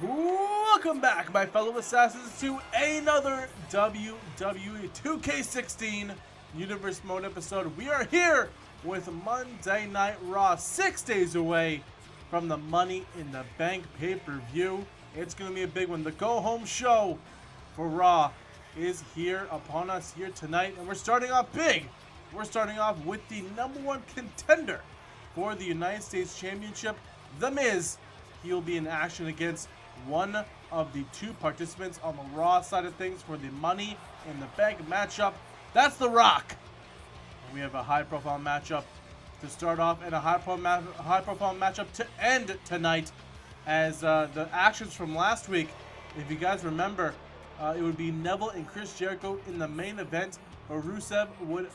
Welcome back, my fellow assassins, to another WWE 2K16 Universe Mode episode. We are here with Monday Night Raw, 6 days away from the Money in the Bank pay-per-view. It's going to be a big one. The go-home show for Raw is here upon us here tonight, and we're starting off big. We're starting off with the #1 contender for the United States Championship, The Miz. He'll be in action against one of the two participants on the Raw side of things for the Money in the Bank matchup. That's The Rock. And we have a high-profile matchup to start off and a high-profile matchup to end tonight, as the actions from last week, if you guys remember, it would be Neville and Chris Jericho in the main event, but Rusev would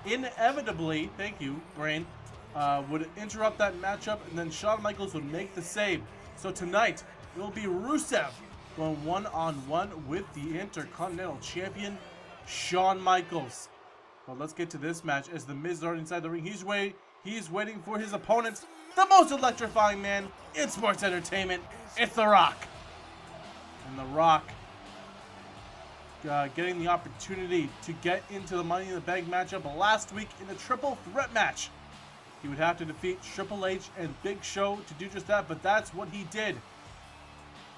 inevitably, thank you, Brain, would interrupt that matchup, and then Shawn Michaels would make the save. So tonight, it will be Rusev going one-on-one with the Intercontinental Champion, Shawn Michaels. But let's get to this match, as the Miz is already inside the ring. He's waiting for his opponent, the most electrifying man in sports entertainment. It's The Rock. And The Rock getting the opportunity to get into the Money in the Bank matchup last week in a triple threat match. He would have to defeat Triple H and Big Show to do just that, but that's what he did.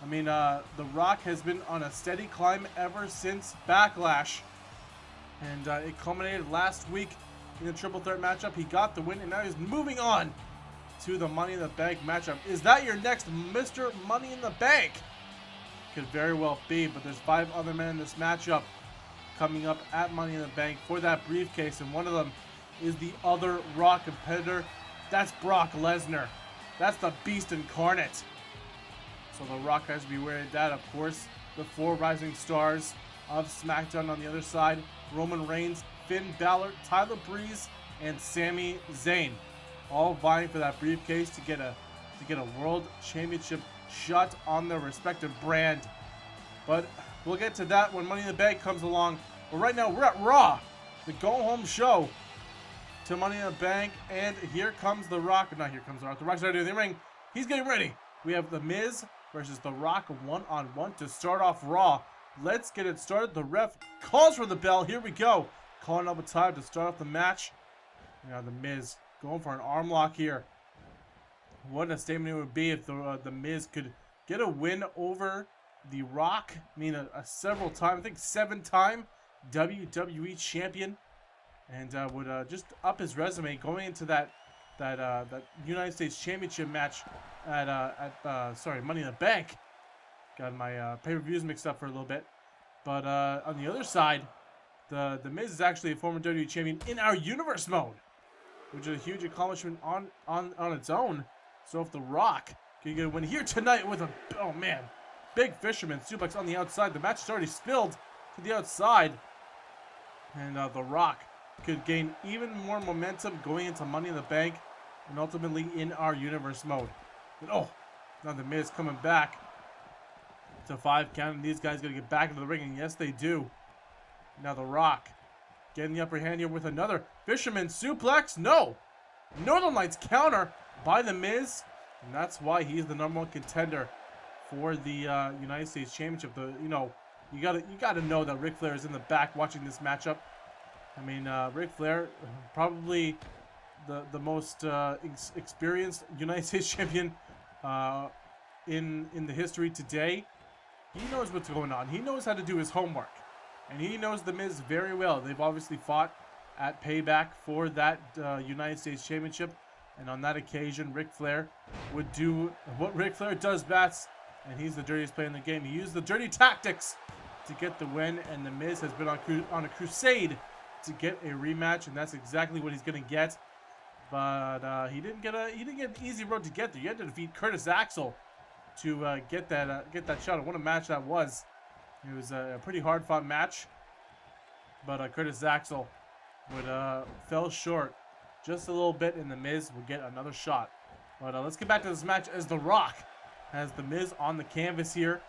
I mean, The Rock has been on a steady climb ever since Backlash, and it culminated last week in the triple threat matchup. He got the win, and now he's moving on to the Money in the Bank matchup. Is that your next Mr. Money in the Bank? Could very well be, but there's 5 other men in this matchup coming up at Money in the Bank for that briefcase, and one of them is the other Raw competitor. That's Brock Lesnar. That's the Beast incarnate. So The Rock has to be aware of that. Of course, the 4 rising stars of SmackDown on the other side: Roman Reigns, Finn Balor, Tyler Breeze, and Sami Zayn, all vying for that briefcase to get a World Championship shot on their respective brand. But we'll get to that when Money in the Bank comes along. But right now, we're at Raw, the go-home show to Money in the Bank, and here comes The Rock. Not here comes The Rock. The Rock's already in the ring. He's getting ready. We have The Miz versus The Rock one-on-one to start off Raw. Let's get it started. The ref calls for the bell. Here we go. Calling up a time to start off the match. Now The Miz going for an arm lock here. What a statement it would be if the Miz could get a win over The Rock. I mean, a several time, I think 7-time WWE champion. And would just up his resume going into that United States Championship match at Money in the Bank. Got my pay-per-views mixed up for a little bit. But on the other side, the Miz is actually a former WWE champion in our Universe mode, which is a huge accomplishment on its own. So if The Rock can get a win here tonight with a, oh man, big fisherman suplex on the outside. The match is already spilled to the outside, and The Rock could gain even more momentum going into Money in the Bank and ultimately in our Universe mode. But oh, now The Miz coming back to 5 count, and these guys got to get back into the ring, and yes, they do. Now The Rock getting the upper hand here with another fisherman suplex. No! Northern Lights counter by The Miz, and that's why he's the #1 contender for the United States Championship. You gotta know that Ric Flair is in the back watching this matchup. I mean, Ric Flair, probably the most experienced United States champion in the history today. He knows what's going on. He knows how to do his homework, and he knows The Miz very well. They've obviously fought at Payback for that United States Championship, and on that occasion, Ric Flair would do what Ric Flair does best, and he's the dirtiest player in the game. He used the dirty tactics to get the win, and The Miz has been on a crusade to get a rematch, and that's exactly what he's going to get. But he didn't get an easy road to get there. You had to defeat Curtis Axel to get that shot. What a match that was! It was a pretty hard-fought match, but Curtis Axel fell short just a little bit, and The Miz will get another shot. But let's get back to this match, as The Rock has The Miz on the canvas here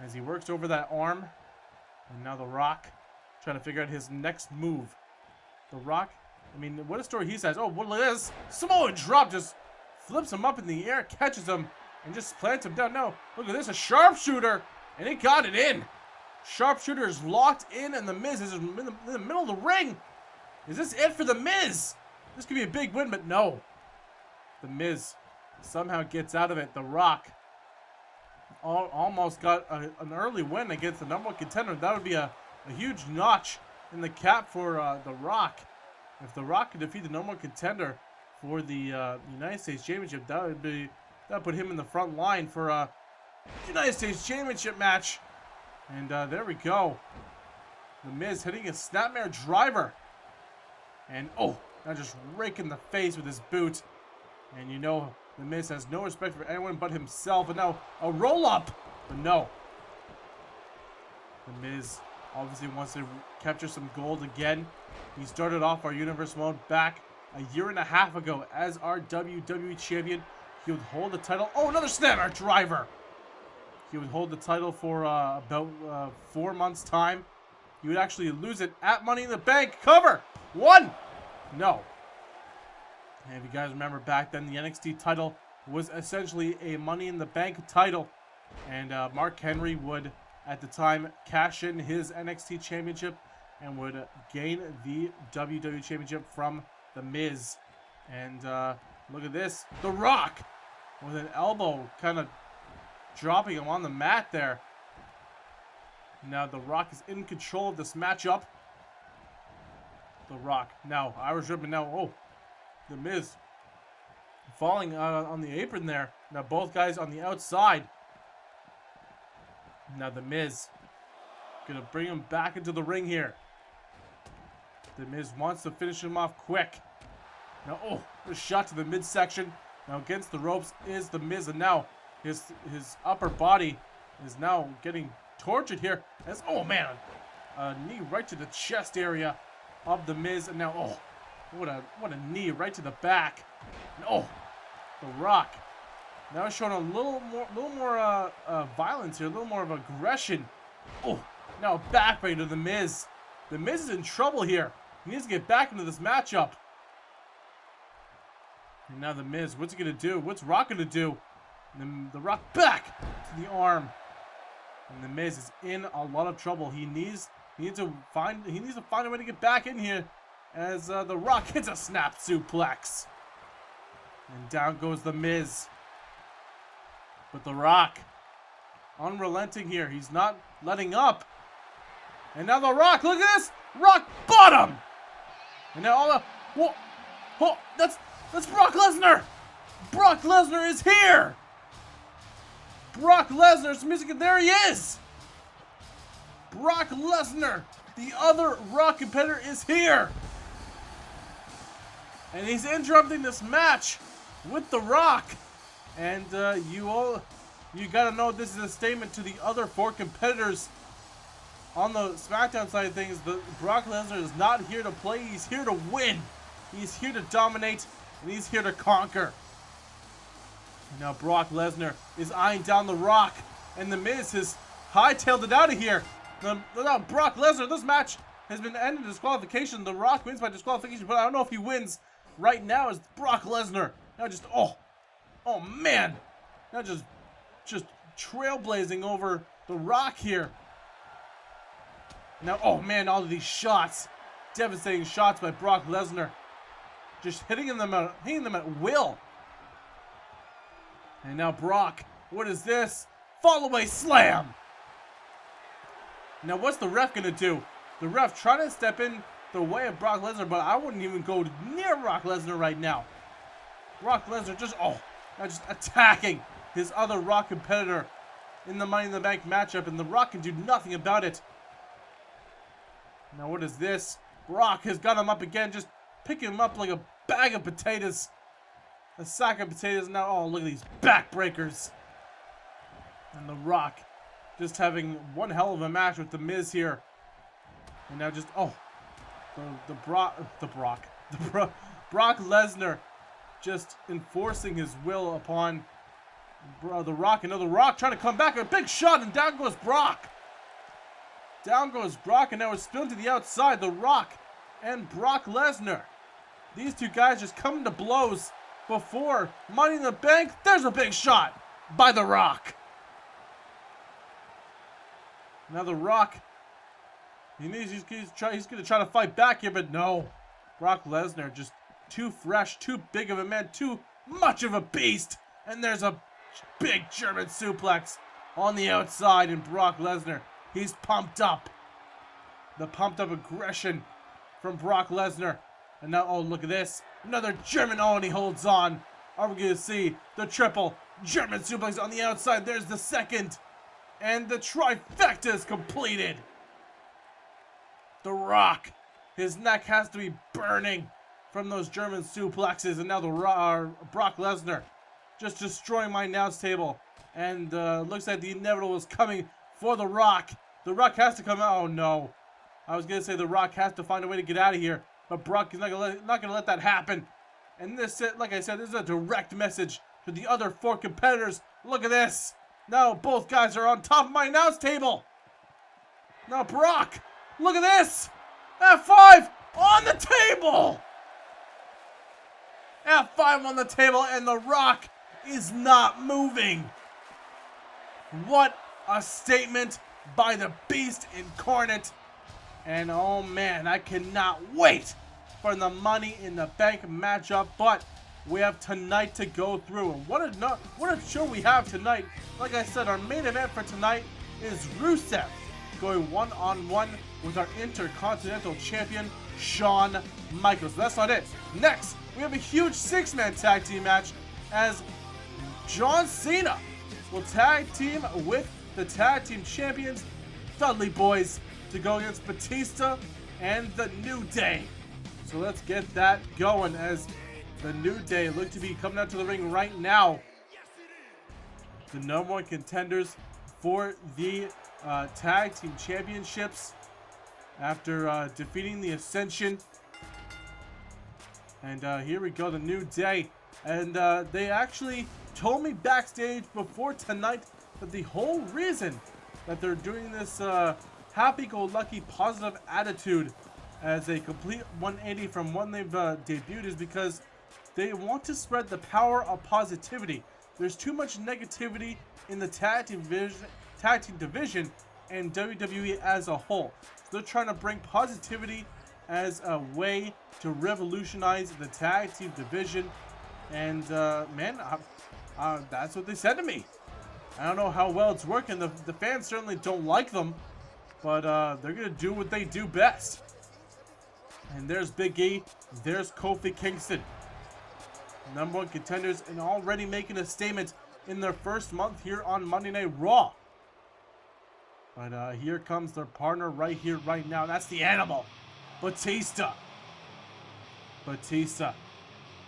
as he works over that arm, and now The Rock trying to figure out his next move. The Rock, I mean, what a story he says. Oh, what is this? Samoa drop, just flips him up in the air, catches him, and just plants him down. No, look at this, a sharpshooter, and he got it in. Sharpshooter is locked in, and The Miz is in the middle of the ring. Is this it for The Miz? This could be a big win, but no. The Miz somehow gets out of it. The Rock almost got an early win against the number 1 contender. That would be a huge notch in the cap for The Rock. If The Rock could defeat the number 1 contender for the United States Championship, that would put him in the front line for a United States Championship match. And there we go. The Miz hitting a snapmare driver. And now just raking the face with his boot. And you know The Miz has no respect for anyone but himself. And now a roll-up. But no. The Miz obviously wants to capture some gold again. He started off our Universe mode back a year and a half ago as our WWE Champion. He would hold the title. Oh, another snapmare driver. He would hold the title for about 4 months' time. He would actually lose it at Money in the Bank. Cover! 1! No. And if you guys remember back then, the NXT title was essentially a Money in the Bank title. And Mark Henry would, at the time, cash in his NXT championship and would gain the WWE Championship from The Miz. And look at this. The Rock with an elbow kind of dropping him on the mat there. Now The Rock is in control of this matchup. The Rock. Now, Irish Rip, and now, The Miz falling on the apron there. Now, both guys on the outside. Now, The Miz gonna bring him back into the ring here. The Miz wants to finish him off quick. Now, a shot to the midsection. Now, against the ropes is The Miz, and now his upper body is now getting tortured here. As, a knee right to the chest area of The Miz, and now, what a knee right to the back. And, The Rock now showing a little more violence here, a little more of aggression. Now a backbreaker to The Miz. The Miz is in trouble here. He needs to get back into this matchup. And now The Miz, what's he gonna do? What's Rock gonna do? And the Rock back to the arm. And The Miz is in a lot of trouble. He needs to find a way to get back in here as The Rock hits a snap suplex. And down goes The Miz. But The Rock, unrelenting here. He's not letting up. And now The Rock, look at this! Rock bottom! And now that's Brock Lesnar! Brock Lesnar is here! Brock Lesnar's music, and there he is! Brock Lesnar, the other Rock competitor, is here! And he's interrupting this match with The Rock. And you gotta know this is a statement to the other 4 competitors on the SmackDown side of things. Brock Lesnar is not here to play, he's here to win. He's here to dominate, and he's here to conquer. And now Brock Lesnar is eyeing down The Rock, and The Miz has hightailed it out of here. Now Brock Lesnar, this match has been ended in disqualification. The Rock wins by disqualification, but I don't know if he wins right now as Brock Lesnar. Now just, oh man. Now just trailblazing over The Rock here. Now, oh man, all of these shots. Devastating shots by Brock Lesnar. Just hitting them at will. And now Brock, what is this? Fallaway slam. Now what's the ref gonna do? The ref trying to step in the way of Brock Lesnar, but I wouldn't even go near Brock Lesnar right now. Brock Lesnar just attacking his other Rock competitor in the Money in the Bank matchup, and The Rock can do nothing about it. Now what is this? Brock has got him up again, just picking him up like a bag of potatoes. A sack of potatoes. Now, look at these backbreakers. And The Rock just having one hell of a match with The Miz here. And now just, Brock Lesnar just enforcing his will upon The Rock. And now The Rock trying to come back. A big shot, and down goes Brock. Down goes Brock, and now it's spilled to the outside. The Rock and Brock Lesnar. These two guys just coming to blows before Money in the Bank. There's a big shot. by The Rock. Now The Rock, he's going to try to fight back here, but no. Brock Lesnar just too fresh, too big of a man, too much of a beast. And there's a big German suplex on the outside, and Brock Lesnar, he's pumped up. The pumped up aggression from Brock Lesnar. And now, oh, look at this. Another German, oh, and he holds on. Are we going to see the triple German suplex on the outside? There's the second. And the trifecta is completed. The Rock, his neck has to be burning from those German suplexes. And now Brock Lesnar just destroying my announce table. And looks like the inevitable is coming for The Rock. The Rock has to come out. Oh, no. I was going to say The Rock has to find a way to get out of here. But Brock is not going to let that happen. And this, like I said, this is a direct message to the other 4 competitors. Look at this. Now both guys are on top of my announce table. Now Brock, look at this. F5 on the table. F5 on the table, and The Rock is not moving. What a statement by the Beast Incarnate. And oh man, I cannot wait for the Money in the Bank matchup. But we have tonight to go through. And what a show we have tonight. Like I said, our main event for tonight is Rusev going one-on-one with our Intercontinental Champion, Shawn Michaels. But that's not it. Next, we have a huge 6-man tag team match as John Cena will tag team with the Tag Team Champions, Dudley Boyz, to go against Batista and the New Day. So let's get that going as the New Day look to be coming out to the ring right now. The #1 contenders for the Tag Team Championships after defeating the Ascension. And here we go, the New Day. And they actually told me backstage before tonight that the whole reason that they're doing this happy-go-lucky positive attitude as a complete 180 from when they've debuted is because they want to spread the power of positivity. There's too much negativity in the tag team division and WWE as a whole. So they're trying to bring positivity as a way to revolutionize the tag team division. And man, that's what they said to me. I don't know how well it's working. The fans certainly don't like them, but they're going to do what they do best. And there's Big E. There's Kofi Kingston. #1 contenders and already making a statement in their first month here on Monday Night Raw. But here comes their partner right here, right now. That's the Animal, Batista. Batista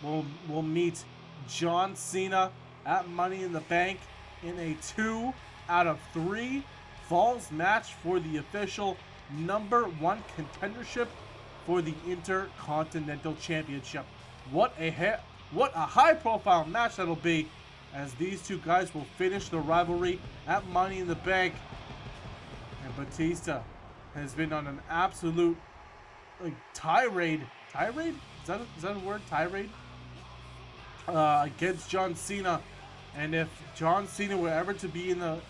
will meet John Cena at Money in the Bank in a 2 out of 3 falls match for the official #1 contendership for the Intercontinental Championship. What a high-profile match that'll be, as these two guys will finish the rivalry at Money in the Bank. And Batista has been on an absolute tirade. Tirade? Is that a word? Tirade? Against John Cena. And if John Cena were ever to be in the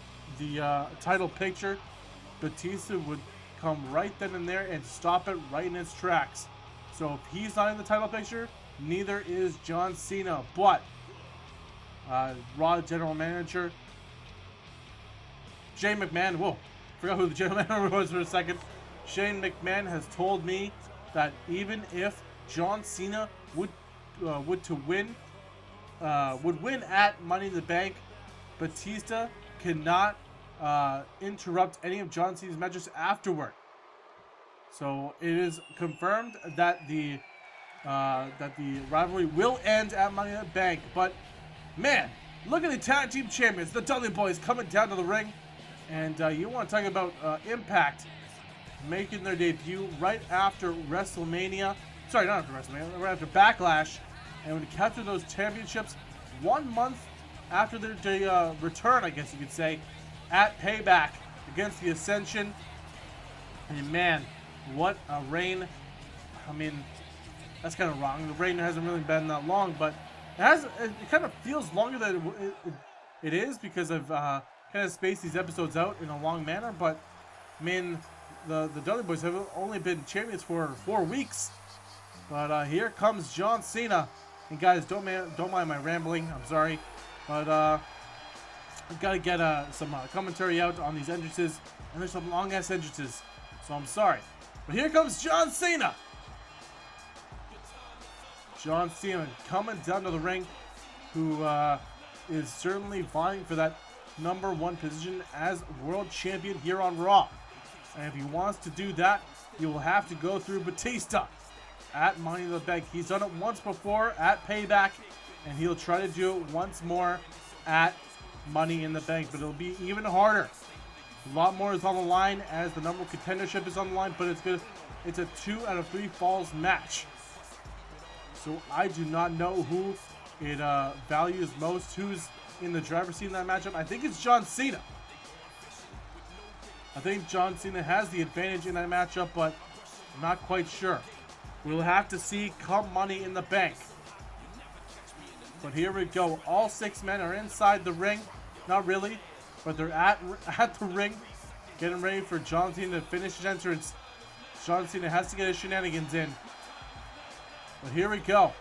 title picture, Batista would come right then and there and stop it right in its tracks. So if he's not in the title picture, neither is John Cena. But Raw General Manager Shane McMahon, whoa, forgot who the General Manager was for a second. Shane McMahon has told me that even if John Cena would win at Money in the Bank, Batista cannot interrupt any of John Cena's matches afterward. So it is confirmed that the rivalry will end at Money in the Bank. But man, look at the Tag Team Champions, the Dudley Boyz, coming down to the ring. And you want to talk about Impact making their debut right after WrestleMania. Sorry, not after WrestleMania, right after Backlash. And would capture those championships 1 month after their return, I guess you could say, at Payback against the Ascension. And man, what a reign. I mean, that's kind of wrong. The reign hasn't really been that long, but it kind of feels longer than it is because I've kind of spaced these episodes out in a long manner, but I mean, the Dudley Boyz have only been champions for 4 weeks. But here comes John Cena. And guys, don't mind my rambling. I'm sorry. But I've got to get some commentary out on these entrances. And there's some long-ass entrances. So I'm sorry. But here comes John Cena. John Cena coming down to the ring. Who is certainly vying for that #1 position as world champion here on Raw. And if he wants to do that, he will have to go through Batista at Money in the Bank. He's done it once before at Payback, and he'll try to do it once more at Money in the Bank. But it'll be even harder. A lot more is on the line as the #1 contendership is on the line, but it's good. It's a 2 out of 3 falls match. So I do not know who it values most, who's in the driver's seat in that matchup. I think it's John Cena. I think John Cena has the advantage in that matchup, but I'm not quite sure. We'll have to see come Money in the Bank. But here we go. All 6 men are inside the ring. Not really, but they're at the ring, getting ready for John Cena to finish his entrance. John Cena has to get his shenanigans in. But here we go.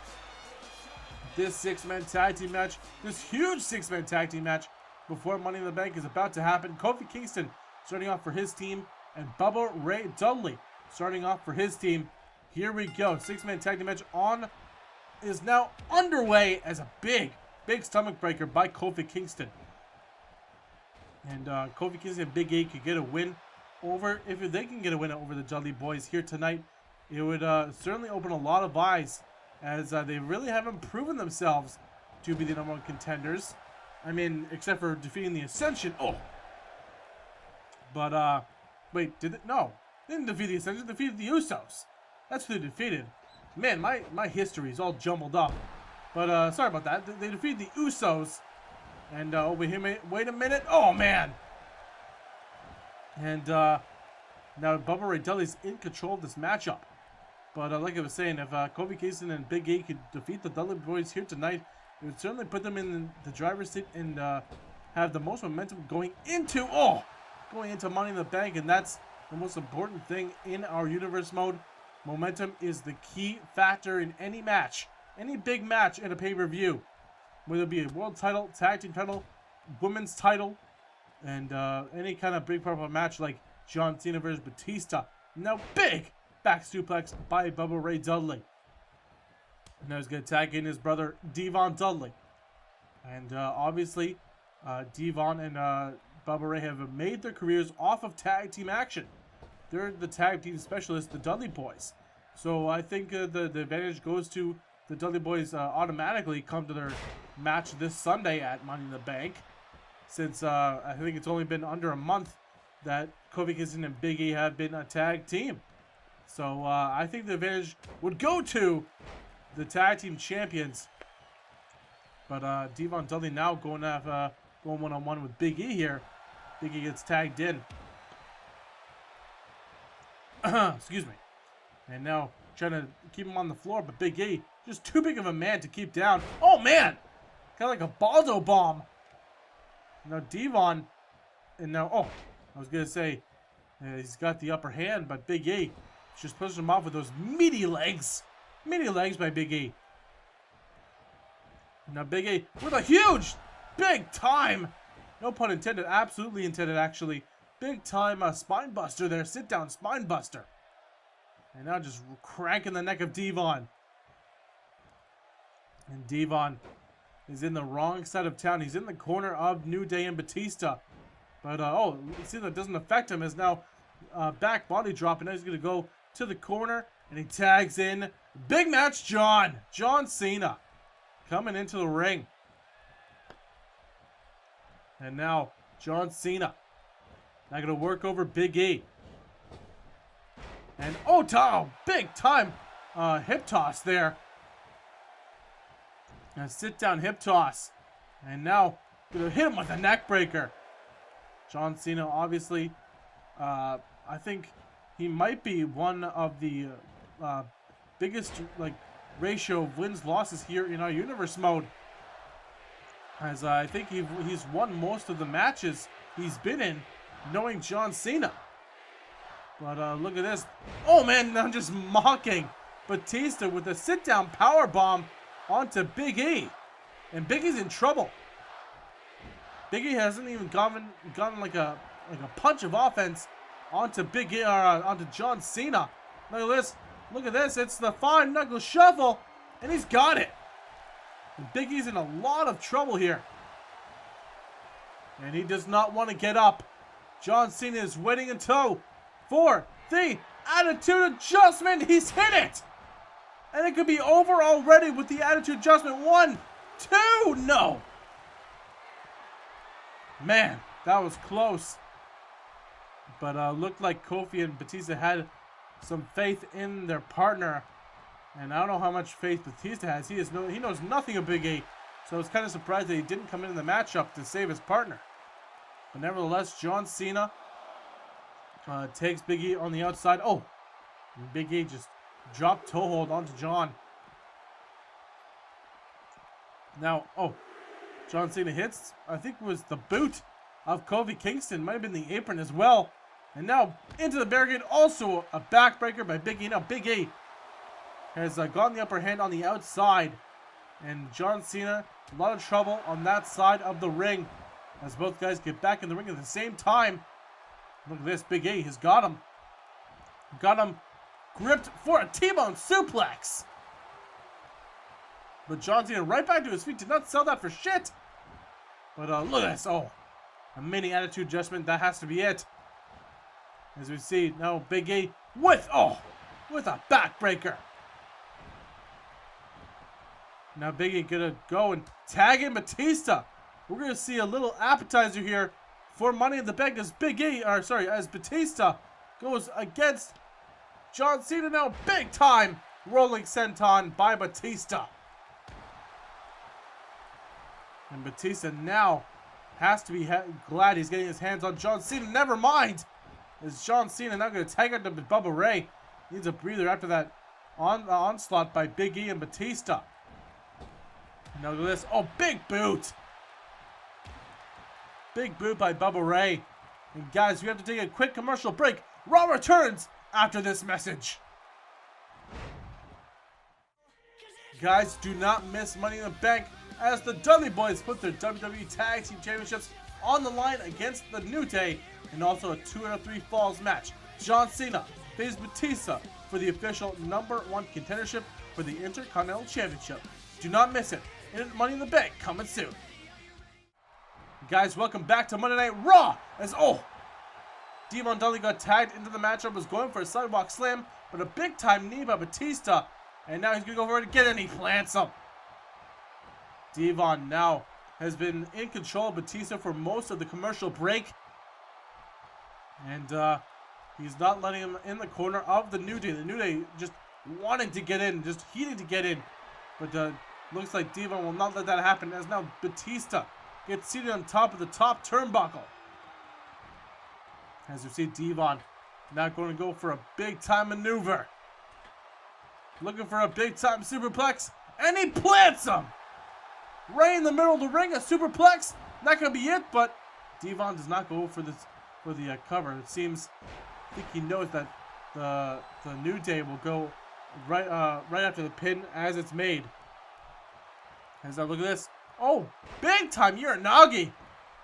This 6-man tag team match, this huge 6-man tag team match before Money in the Bank is about to happen. Kofi Kingston starting off for his team, and Bubba Ray Dudley starting off for his team. Here we go. 6-man tag team match is now underway as a big stomach breaker by Kofi Kingston. And Kofi Kingston and Big E could get a win over, if they can get a win over the Dudley Boyz here tonight, it would certainly open a lot of eyes, as they really haven't proven themselves to be the #1 contenders. I mean, except for defeating the Ascension. Oh! But, wait, did it? No. They didn't defeat the Ascension, they defeated the Usos. That's who they defeated. Man, my history is all jumbled up. But, sorry about that. They defeated the Usos. And, wait a minute. Oh, man! And, now Bubba Ray Dudley's in control of this matchup. But like I was saying, if Kofi Kingston and Big E could defeat the Dudley Boyz here tonight, it would certainly put them in the driver's seat and have the most momentum going into Money in the Bank. And that's the most important thing in our universe mode. Momentum is the key factor in any match, any big match in a pay-per-view, whether it be a world title, tag team title, women's title, and any kind of big part of a match like John Cena versus Batista. Now big back suplex by Bubba Ray Dudley. And now he's going to tag in his brother Devon Dudley. And obviously, Devon and Bubba Ray have made their careers off of tag team action. They're the tag team specialists, the Dudley Boyz. So I think the advantage goes to the Dudley Boyz automatically come to their match this Sunday at Money in the Bank. Since I think it's only been under a month that Kofi Kingston and Big E have been a tag team. So I think the advantage would go to the tag team champions. But Devon Dudley now going one-on-one with Big E here. Big E gets tagged in. Excuse me. And now trying to keep him on the floor, but Big E just too big of a man to keep down. Oh man! Kind of like a Baldo bomb. Now Devon, and now, I was going to say, he's got the upper hand, but Big E just pushes him off with those meaty legs. Meaty legs by Big E. Now Big E with a huge, big time, no pun intended, absolutely intended actually, big time spine buster there, sit down spine buster. And now just cranking the neck of Devon. And Devon is in the wrong side of town. He's in the corner of New Day and Batista. But, see that doesn't affect him as now back body drop. And now he's going to go to the corner. And he tags in big match John Cena coming into the ring. And now John Cena now going to work over Big E. And big time hip toss there. And sit down hip toss. And now going to hit him with a neck breaker. John Cena, obviously, I think he might be one of the biggest ratio of wins-losses here in our universe mode. As I think he's won most of the matches he's been in, knowing John Cena. But look at this. Oh man, I'm just mocking Batista with a sit-down powerbomb onto Big E. And Big E's in trouble. Big E hasn't even gotten like a punch of offense onto Big E, or onto John Cena. Look at this. Look at this. It's the fine knuckle shuffle, and he's got it. And Big E's in a lot of trouble here. And he does not want to get up. John Cena is waiting in tow for the attitude adjustment. He's hit it. And it could be over already with the attitude adjustment. 1, 2, no. Man, that was close. But looked like Kofi and Batista had some faith in their partner. And I don't know how much faith Batista has. He knows nothing of Big E. So I was kind of surprised that he didn't come in the matchup to save his partner. But nevertheless, John Cena takes Big E on the outside. Oh, and Big E just dropped toe hold onto John. Now, oh, John Cena hits, I think it was the boot of Kofi Kingston. Might have been the apron as well. And now into the barricade. Also a backbreaker by Big E. Now Big E has gotten the upper hand on the outside. And John Cena, a lot of trouble on that side of the ring. As both guys get back in the ring at the same time. Look at this. Big E has got him. Got him gripped for a T-bone suplex. But John Cena right back to his feet. Did not sell that for shit. But look at this. Oh, a mini attitude adjustment. That has to be it. As we see now, Big E with a backbreaker. Now Big E gonna go and tag in Batista. We're gonna see a little appetizer here for Money in the Bank as as Batista goes against John Cena. Now big time rolling senton by Batista. And Batista now has to be glad he's getting his hands on John Cena. Never mind. Is John Cena now going to tag out to Bubba Ray? Needs a breather after that onslaught by Big E and Batista. Now look at this. Oh, big boot. Big boot by Bubba Ray. And guys, we have to take a quick commercial break. Raw returns after this message. Guys, do not miss Money in the Bank as the Dudley Boyz put their WWE Tag Team Championships on the line against the New Day, and also a 2 out of 3 falls match. John Cena faces Batista for the official #1 contendership for the Intercontinental Championship. Do not miss it. And Money in the Bank coming soon. Guys, welcome back to Monday Night Raw. As Devon Dudley got tagged into the matchup, was going for a sidewalk slam, but a big time knee by Batista, and now he's gonna go for it again, and he plants him. Devon now has been in control of Batista for most of the commercial break. And he's not letting him in the corner of the New Day. The New Day just wanting to get in, just heating to get in. But looks like Devon will not let that happen, as now Batista gets seated on top of the top turnbuckle. As you see, Devon now going to go for a big time maneuver. Looking for a big time superplex, and he plants him! Right in the middle of the ring, a superplex. Not going to be it, but Devon does not go for the cover. It seems, I think he knows that the New Day will go right after the pin as it's made. As now look at this. Oh, big time Uranagi.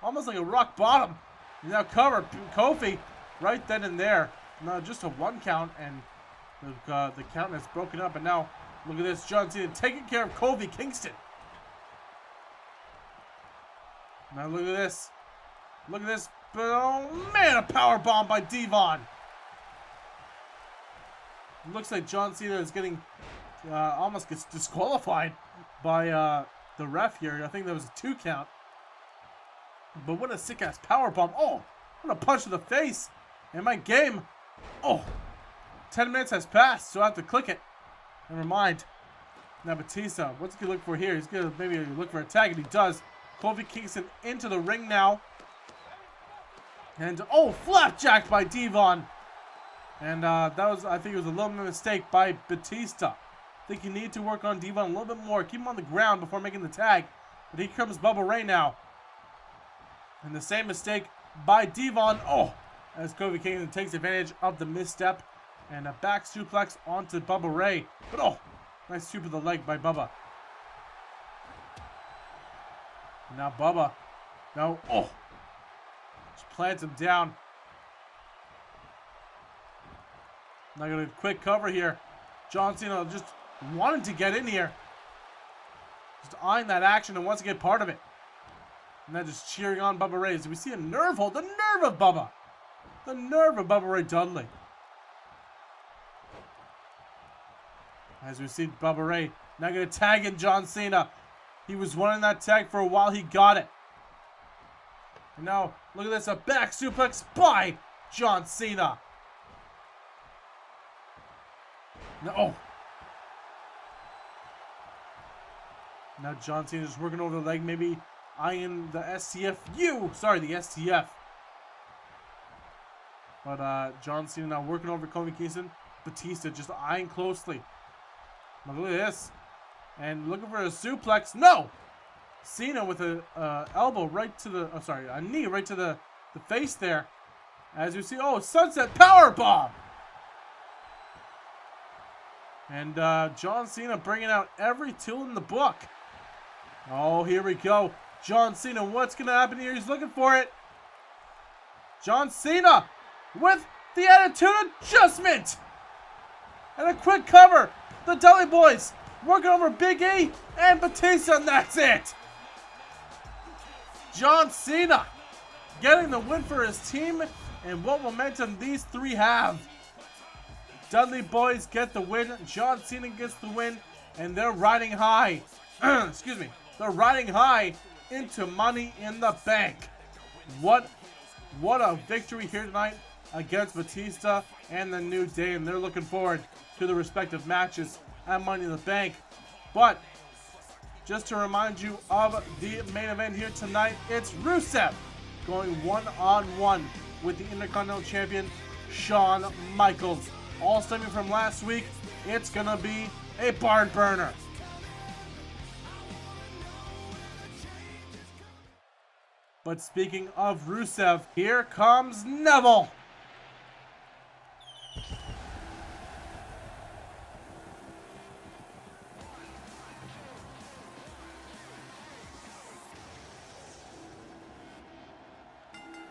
Almost like a rock bottom. He's now covered. Kofi right then and there. Now just a 1 count, and the count has broken up. And now look at this. John Cena taking care of Kofi Kingston. Now look at this. Look at this. Oh man, a power bomb by Devon. Looks like John Cena is getting almost gets disqualified by the ref here. I think that was a 2 count. But what a sick ass power bomb. Oh, what a punch to the face. And my game. Oh, 10 minutes has passed, so I have to click it. Never mind. Now Batista, what's he gonna look for here? He's gonna maybe look for a tag, and he does. Kofi Kingston into the ring now. And oh, flapjack by Devon. And that was, I think it was a little mistake by Batista. I think you need to work on Devon a little bit more. Keep him on the ground before making the tag. But here comes Bubba Ray now. And the same mistake by Devon. Oh, as Kofi Kingston takes advantage of the misstep. And a back suplex onto Bubba Ray. But oh, nice sweep of the leg by Bubba. And now Bubba. Now, oh, just plants him down. Now got a quick cover here. John Cena just wanted to get in here. Just eyeing that action and wants to get part of it. And then just cheering on Bubba Ray. Do we see a nerve hold? The nerve of Bubba. The nerve of Bubba Ray Dudley. As we see Bubba Ray now going to tag in John Cena. He was wanting that tag for a while. He got it. And now, look at this. A back suplex by John Cena. No. Oh. Now John Cena just working over the leg. Maybe eyeing the STFU. Sorry, the STF. But John Cena now working over Kofi Kingston. Batista just eyeing closely. Now look at this. And looking for a suplex. No! Cena with a elbow right to the... Oh, sorry. A knee right to the face there. As you see... Oh, sunset powerbomb! And John Cena bringing out every tool in the book. Oh, here we go. John Cena, what's going to happen here? He's looking for it. John Cena with the attitude adjustment. And a quick cover. The Dudley Boyz working over Big E and Batista, and that's it. John Cena getting the win for his team. And what momentum these three have. Dudley Boyz get the win. John Cena gets the win. And they're riding high. Excuse me. They're riding high into Money in the Bank. What a victory here tonight against Batista and the New Day. And they're looking forward to the respective matches at Money in the Bank. But just to remind you of the main event here tonight, it's Rusev going one-on-one with the Intercontinental Champion, Shawn Michaels. All stemming from last week, it's going to be a barn burner. But speaking of Rusev, here comes Neville.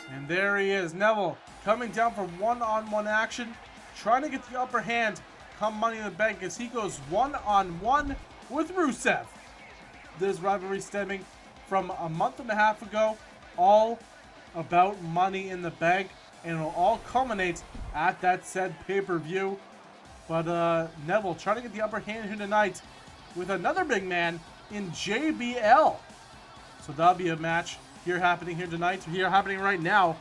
And there he is, Neville, coming down for one-on-one action, trying to get the upper hand come Money in the Bank as he goes one-on-one with Rusev. This rivalry stemming from a month and a half ago, all about Money in the Bank, and it'll all culminate at that said pay-per-view. But Neville trying to get the upper hand here tonight with another big man in JBL. So that'll be a match happening here tonight, happening right now.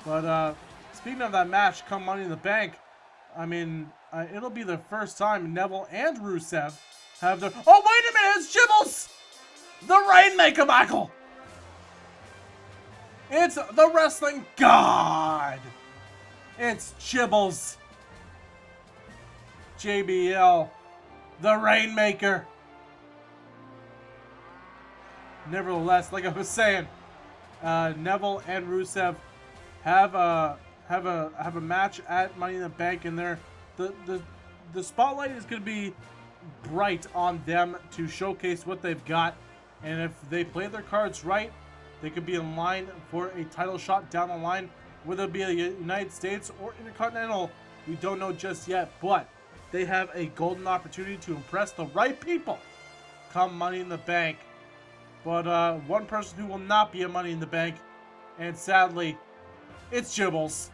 But speaking of that match, come Money in the Bank, I mean, it'll be the first time Neville and Rusev have their... Oh, wait a minute, it's Jibbles! The Rainmaker, Michael! It's the wrestling god! It's Jibbles. JBL, the Rainmaker. Nevertheless, like I was saying, Neville and Rusev have a match at Money in the Bank, and the spotlight is going to be bright on them to showcase what they've got. And if they play their cards right, they could be in line for a title shot down the line, whether it be the United States or Intercontinental. We don't know just yet, but they have a golden opportunity to impress the right people come Money in the Bank. But one person who will not be a Money in the Bank, and sadly, it's Jibbles.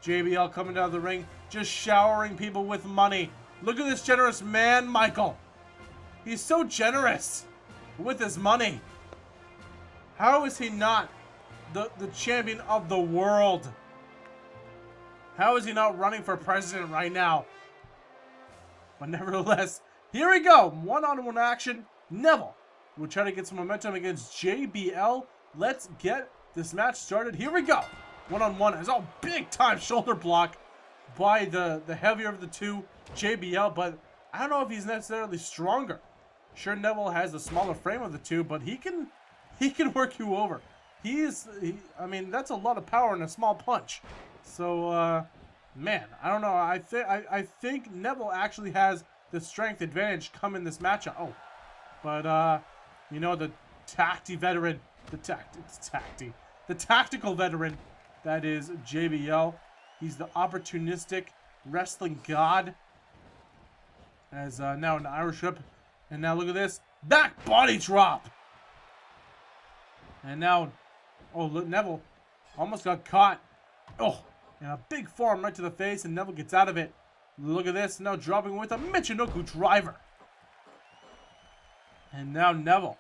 JBL coming down the ring, just showering people with money. Look at this generous man, Michael. He's so generous with his money. How is he not the champion of the world? How is he not running for president right now? But nevertheless, here we go. One-on-one action. Neville will try to get some momentum against JBL. Let's get this match started. Here we go. One-on-one is a big-time shoulder block by the heavier of the two, JBL. But I don't know if he's necessarily stronger Sure, Neville has the smaller frame of the two, but he can work you over. I mean, that's a lot of power in a small punch. So, man, I don't know. I think Neville actually has the strength advantage come in this matchup. Oh, but you know, the tactical veteran that is JBL. He's the opportunistic wrestling god. As now an Irish whip, and now look at this back body drop. And now, oh, look, Neville almost got caught. Oh, and a big forearm right to the face, and Neville gets out of it. Look at this, now dropping with a Michinoku driver. And now Neville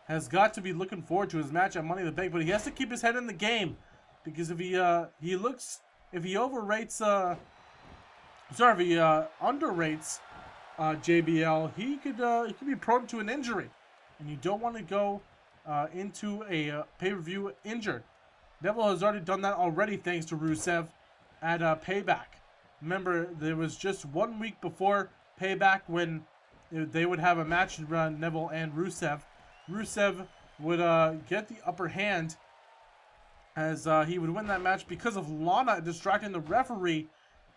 has got to be looking forward to his match at Money in the Bank, but he has to keep his head in the game, because if he underrates JBL, he could be prone to an injury, and you don't want to go into a pay-per-view injured. Neville has already done that already, thanks to Rusev at Payback. Remember, there was just 1 week before Payback when they would have a match around Neville and Rusev. Rusev would get the upper hand, as he would win that match because of Lana distracting the referee,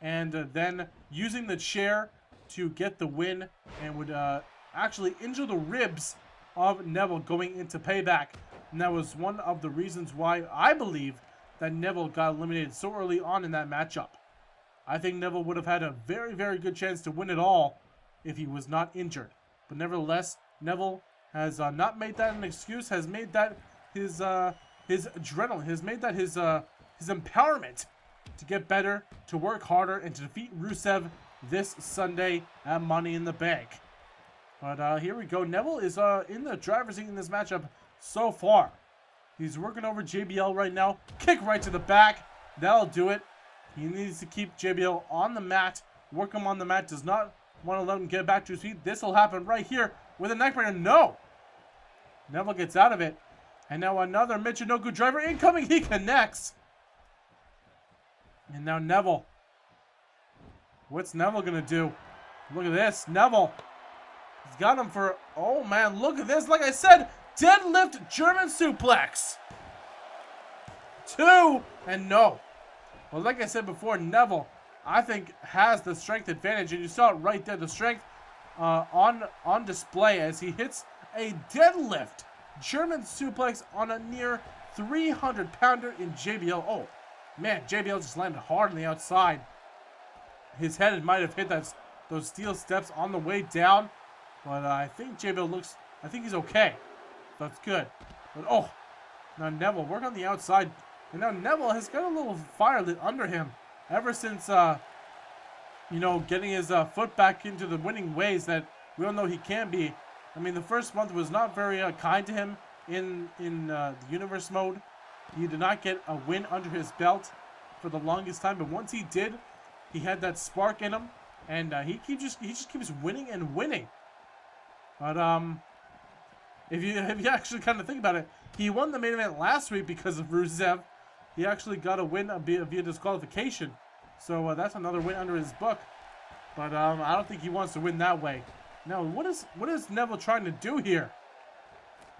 and then using the chair to get the win, and would actually injure the ribs of Neville going into Payback. And that was one of the reasons why I believe that Neville got eliminated so early on in that matchup. I think Neville would have had a very, very good chance to win it all if he was not injured. But nevertheless, Neville has not made that an excuse, has made that his adrenaline, has made that his empowerment to get better, to work harder, and to defeat Rusev this Sunday at Money in the Bank. But here we go. Neville is in the driver's seat in this matchup so far. He's working over JBL right now. Kick right to the back. That'll do it. He needs to keep JBL on the mat. Work him on the mat. Does not want to let him get back to his feet. This will happen right here with a neckbreaker. No! Neville gets out of it. And now another Michinoku driver incoming. He connects. And now Neville. What's Neville going to do? Look at this. Neville. He's got him for... Oh, man. Look at this. Like I said, deadlift German suplex. 2. And no. Well, like I said before, Neville, I think, has the strength advantage. And you saw it right there. The strength on display as he hits a deadlift German suplex on a near 300-pounder in JBL. Oh, man, JBL just landed hard on the outside. His head might have hit those steel steps on the way down. But I think JBL looks... I think he's okay. That's good. But, oh, now Neville, work on the outside. And now Neville has got a little fire lit under him ever since, you know, getting his foot back into the winning ways that we all know he can be. I mean, the first month was not very kind to him in the universe mode. He did not get a win under his belt for the longest time, but once he did, he had that spark in him, and he just keeps winning and winning. But if you actually kind of think about it, he won the main event last week because of Rusev. He actually got a win via disqualification, so that's another win under his book. But I don't think he wants to win that way. Now, what is Neville trying to do here?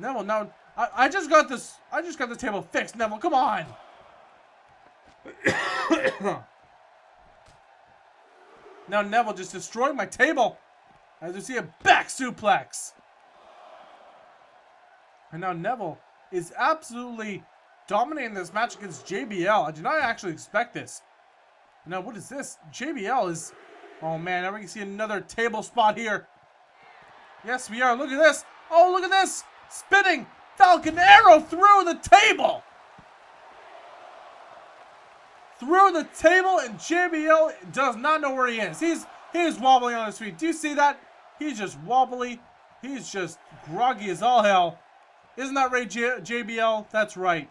Neville, now I just got this table fixed. Neville, come on. Now Neville just destroyed my table. As you see, a back suplex. And now Neville is absolutely dominating this match against JBL. I did not actually expect this. Now, what is this? JBL is... Oh, man, now we can see another table spot here. Yes, we are. Look at this. Oh, look at this. Spinning Falcon Arrow through the table. Through the table, and JBL does not know where he is. He's wobbling on his feet. Do you see that? He's just wobbly. He's just groggy as all hell. Isn't that right, JBL? That's right.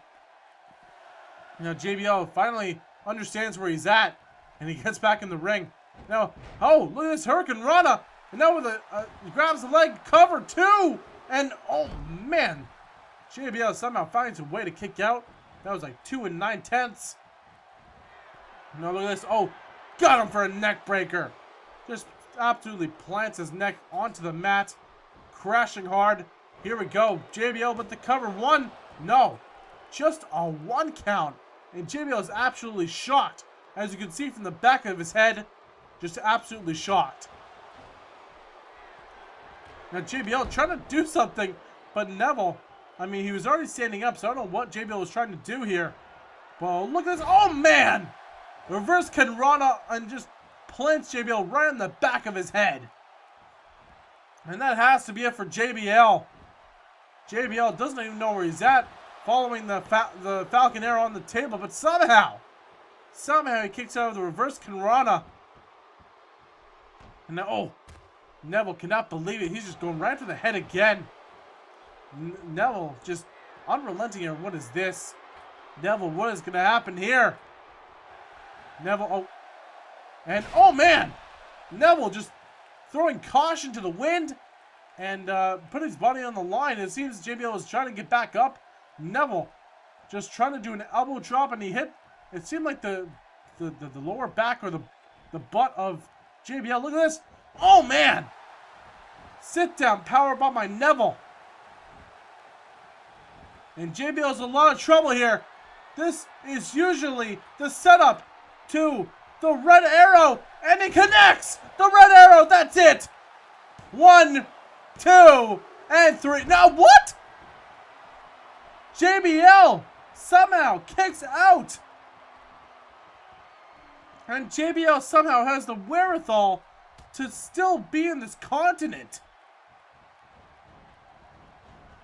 You know, JBL finally understands where he's at, and he gets back in the ring. Now, oh, look at this Hurricane Rana. And now with he grabs the leg cover too. And, oh, man. JBL somehow finds a way to kick out. That was like 2 9/10. Now look at this. Oh, got him for a neck breaker. Just absolutely plants his neck onto the mat. crashing hard. Here we go. JBL with the cover. One. No. Just a 1 count. And JBL is absolutely shocked. As you can see from the back of his head. Just absolutely shocked. Now JBL trying to do something. But Neville, I mean, he was already standing up. So I don't know what JBL was trying to do here. Well, look at this. Oh, man. Reverse Kenrana and just plants JBL right in the back of his head. And that has to be it for JBL. JBL doesn't even know where he's at, following the Falcon Arrow on the table, but somehow he kicks out of the reverse Kenrana. And now, oh, Neville cannot believe it. He's just going right for the head again. Neville just unrelenting here. What is this? Neville, what is going to happen here? Neville, oh. And, oh, man. Neville just throwing caution to the wind and putting his body on the line. It seems JBL was trying to get back up. Neville just trying to do an elbow drop, and he hit, it seemed like the lower back or the butt of JBL. Look at this. Oh, man. Sit down power bomb by Neville. And JBL's in a lot of trouble here. This is usually the setup to the red arrow, and it connects. The red arrow, that's it. 1, 2, and 3. Now what? JBL somehow kicks out. And JBL somehow has the wherewithal to still be in this continent.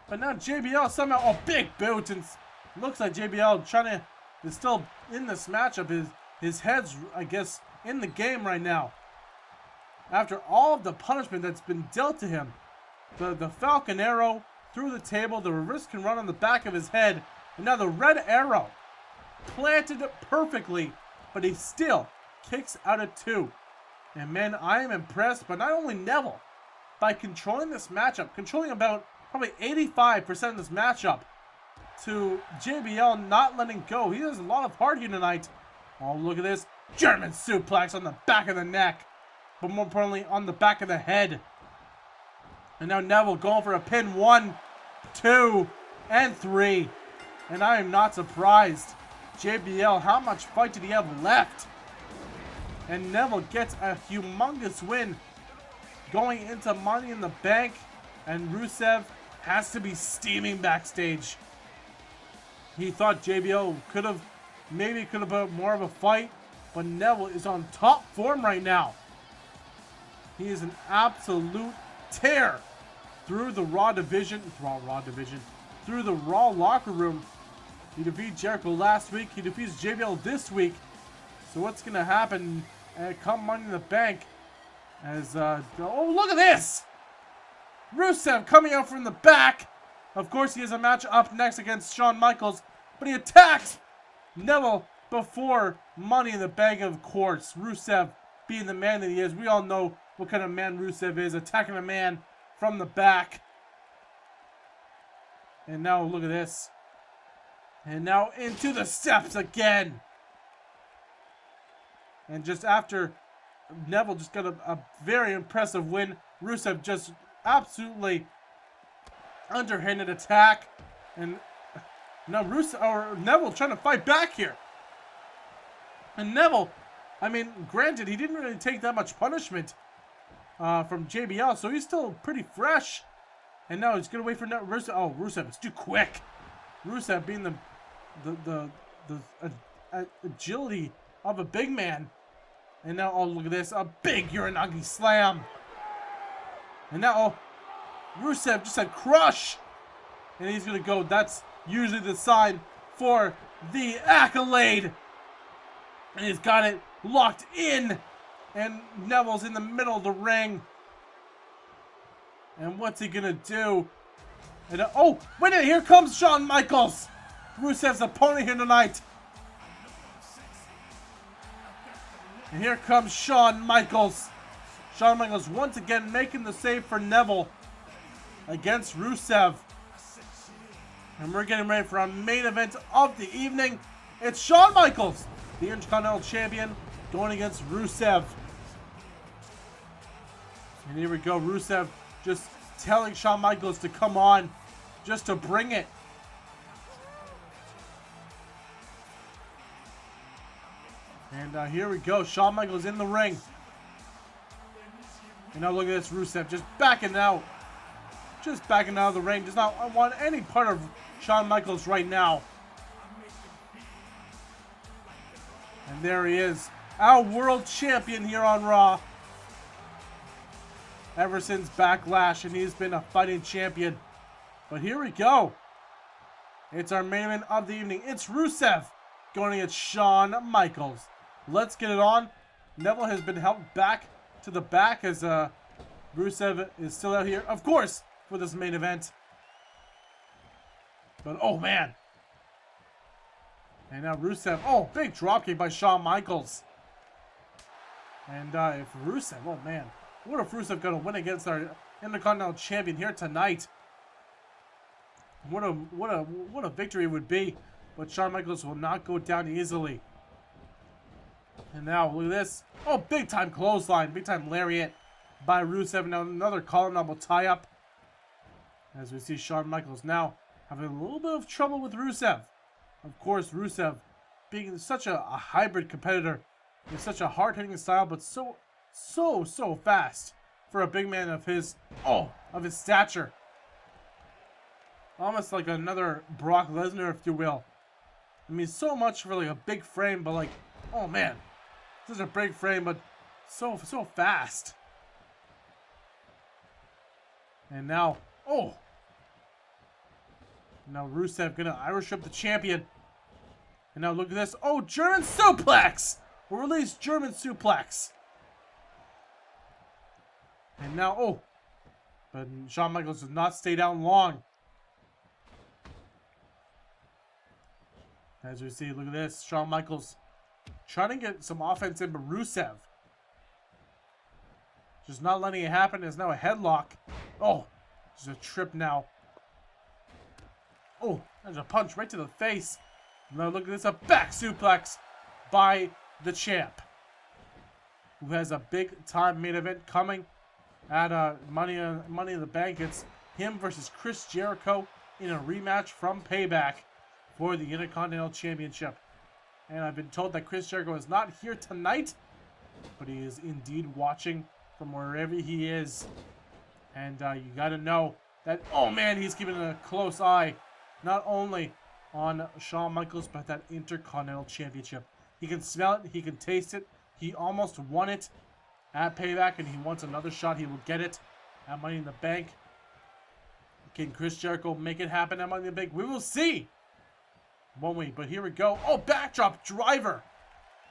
But now JBL somehow, oh, big boot, and looks like JBL is still in this matchup. His head's, I guess, in the game right now. After all of the punishment that's been dealt to him. The Falcon Arrow through the table, the reverse can run on the back of his head, and now the red arrow planted it perfectly, but he still kicks out at 2. And man, I am impressed by not only Neville, by controlling this matchup, controlling about probably 85% of this matchup, to JBL not letting go. He has a lot of heart here tonight. Oh, look at this. German suplex on the back of the neck. But more importantly, on the back of the head. And now Neville going for a pin. 1, 2, and 3. And I am not surprised. JBL, how much fight did he have left? And Neville gets a humongous win going into Money in the Bank. And Rusev has to be steaming backstage. He thought JBL could have put more of a fight, but Neville is on top form right now. He is an absolute tear through the Raw division, through the Raw locker room. He defeated Jericho last week. He defeats JBL this week. So what's going to happen come Money in the Bank? As oh, look at this! Rusev coming out from the back. Of course, he has a match up next against Shawn Michaels, but he attacks Neville before Money in the Bank, of course. Rusev being the man that he is. We all know what kind of man Rusev is, attacking a man from the back. And now look at this. And now into the steps again. And just after Neville just got a very impressive win, Rusev just absolutely underhanded attack. And now Neville trying to fight back here. And Neville, I mean, granted, he didn't really take that much punishment from JBL, so he's still pretty fresh. And now he's gonna wait for Rusev. Oh, Rusev, it's too quick. Rusev being the agility of a big man. And now, oh, look at this, a big Uranagi slam. And now, oh, Rusev just said crush. And he's gonna go. That's usually the sign for the accolade. And he's got it locked in. And Neville's in the middle of the ring. And what's he gonna do? And oh, wait a minute, here comes Shawn Michaels, Rusev's opponent here tonight. And here comes Shawn Michaels. Shawn Michaels once again making the save for Neville against Rusev. And we're getting ready for our main event of the evening. It's Shawn Michaels, the Intercontinental Champion, going against Rusev. And here we go, Rusev just telling Shawn Michaels to come on, just to bring it. And here we go. Shawn Michaels in the ring. And now look at this. Rusev just backing out. Just backing out of the ring. Does not want any part of Shawn Michaels right now. And there he is. Our world champion here on Raw. Ever since Backlash. And he's been a fighting champion. But here we go. It's our main event of the evening. It's Rusev going against Shawn Michaels. Let's get it on. Neville has been helped back to the back as Rusev is still out here, of course, for this main event. But, oh, man. And now Rusev, oh, big dropkick by Shawn Michaels. And if Rusev, oh, man. What if Rusev going to win against our Intercontinental Champion here tonight? What a victory it would be. But Shawn Michaels will not go down easily. And now, look at this. Oh, big time clothesline. Big time lariat by Rusev. Now another collar elbow tie up. As we see Shawn Michaels now having a little bit of trouble with Rusev. Of course, Rusev being such a hybrid competitor. With such a hard-hitting style, but so fast for a big man of his stature. Almost like another Brock Lesnar, if you will. I mean, so much for like a big frame, but like, oh man. This is a big frame, but so fast. And now, oh. Now Rusev gonna Irish whip the champion. And now look at this. Oh, German suplex! We'll release German suplex. And now, oh. But Shawn Michaels does not stay down long. As we see, look at this. Shawn Michaels trying to get some offense in, but Rusev just not letting it happen. There's now a headlock. Oh, there's a trip now. Oh, there's a punch right to the face. Now look at this, a back suplex by the champ, who has a big time main event coming at Money in the Bank. It's him versus Chris Jericho in a rematch from Payback for the Intercontinental Championship. And I've been told that Chris Jericho is not here tonight, but he is indeed watching from wherever he is. And you got to know that, oh man, he's keeping a close eye, not only on Shawn Michaels, but that Intercontinental Championship. He can smell it, he can taste it. He almost won it at Payback, and he wants another shot. He will get it at Money in the Bank. Can Chris Jericho make it happen at Money in the Bank? We will see. Won't we? But here we go. Oh, backdrop driver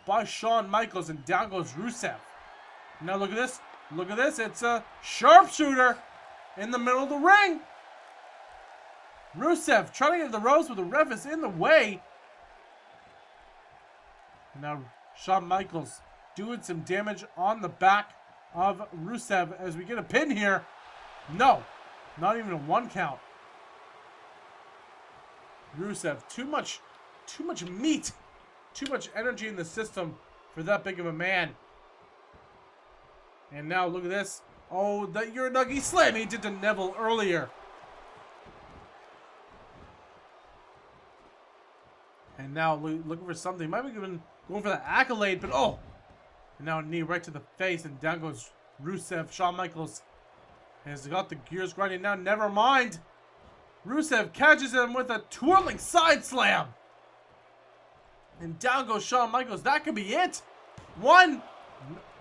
by Shawn Michaels, and down goes Rusev. Now look at this. Look at this. It's a sharpshooter in the middle of the ring. Rusev trying to get the ropes, but the ref is in the way. And now Shawn Michaels doing some damage on the back of Rusev as we get a pin here. No, not even a 1 count. Rusev, too much meat, too much energy in the system for that big of a man. And now look at this. Oh, that Uranagi slam he did to Neville earlier. And now looking for something. Might be going for the accolade, but oh. And now a knee right to the face, and down goes Rusev. Shawn Michaels has got the gears grinding now. Never mind. Rusev catches him with a twirling side slam. And down goes Shawn Michaels. That could be it. One.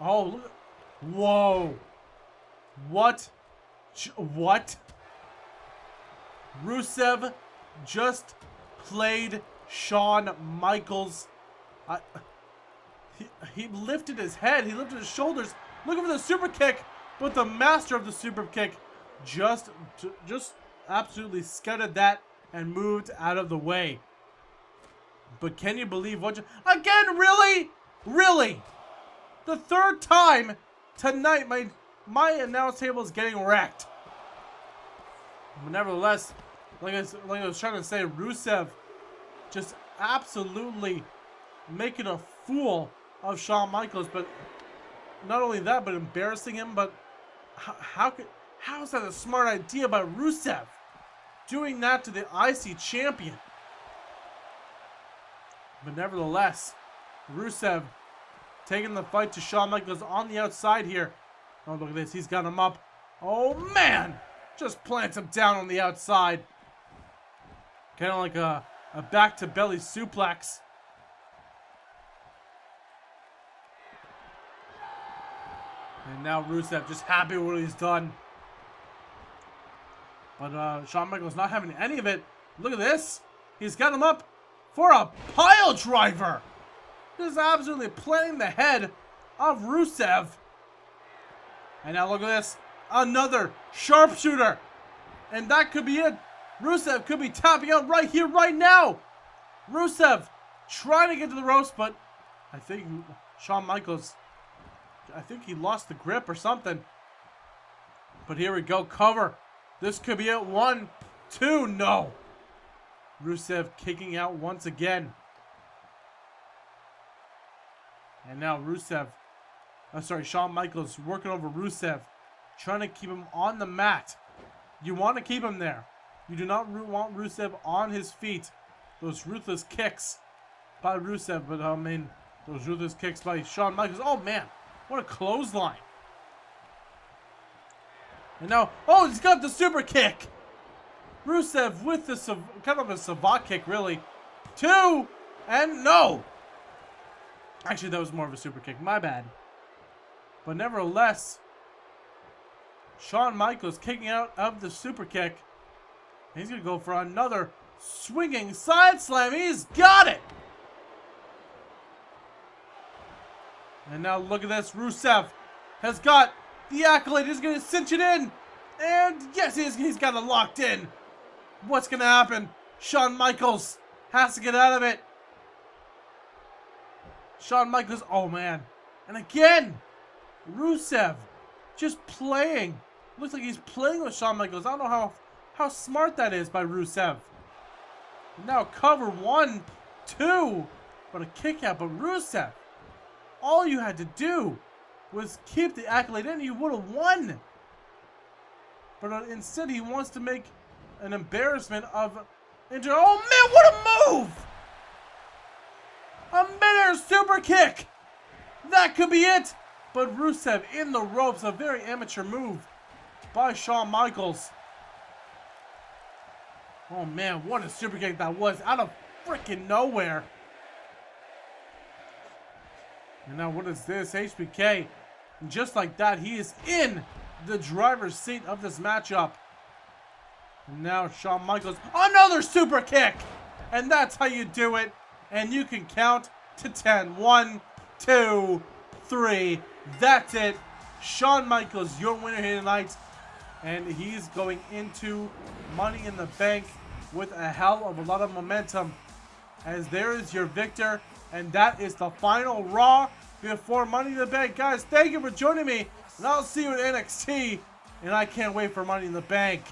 Oh, look. Whoa. What? What? Rusev just played Shawn Michaels. He lifted his head. He lifted his shoulders. Looking for the super kick. But the master of the super kick just absolutely scuttled that and moved out of the way. But can you believe what again? Really? Really? The third time tonight my announce table is getting wrecked. But nevertheless, like I was trying to say, Rusev just absolutely making a fool of Shawn Michaels. But not only that, but embarrassing him. But how How is that a smart idea by Rusev? Doing that to the IC champion. But nevertheless, Rusev taking the fight to Shawn Michaels on the outside here. Oh, look at this. He's got him up. Oh, man. Just plants him down on the outside. Kind of like a back-to-belly suplex. And now Rusev just happy with what he's done. But Shawn Michaels not having any of it. Look at this. He's got him up for a pile driver. This is absolutely planting the head of Rusev. And now look at this. Another sharpshooter. And that could be it. Rusev could be tapping out right here, right now. Rusev trying to get to the ropes, but I think Shawn Michaels, I think he lost the grip or something. But here we go. Cover. This could be it. 1, 2, no. Rusev kicking out once again. And now Shawn Michaels working over Rusev, trying to keep him on the mat. You want to keep him there. You do not want Rusev on his feet. Those ruthless kicks by Rusev, but I mean, those ruthless kicks by Shawn Michaels. Oh man, what a clothesline. And now, oh, he's got the super kick. Rusev with the kind of a savate kick, really. 2, and no. Actually, that was more of a super kick. My bad. But nevertheless, Shawn Michaels kicking out of the super kick. And he's going to go for another swinging side slam. He's got it. And now look at this. Rusev has got the accolade. He's going to cinch it in. And yes, he's got it locked in. What's going to happen? Shawn Michaels has to get out of it. Shawn Michaels, oh man. And again, Rusev just playing. Looks like he's playing with Shawn Michaels. I don't know how smart that is by Rusev. And now cover 1, 2. But a kick out. But Rusev, all you had to do was keep the accolade in. You would have won. But instead, he wants to make an embarrassment of Inter. Oh man, what a move! A mid-air super kick. That could be it. But Rusev in the ropes. A very amateur move by Shawn Michaels. Oh man, what a super kick that was. Out of freaking nowhere. And now what is this? HBK. And just like that, he is in the driver's seat of this matchup. And now Shawn Michaels. Another super kick. And that's how you do it. And you can count to 10. 1, 2, 3. That's it. Shawn Michaels, your winner here tonight. And he's going into Money in the Bank with a hell of a lot of momentum. As there is your victor. And that is the final Raw before Money in the Bank. Guys, thank you for joining me. And I'll see you at NXT. And I can't wait for Money in the Bank.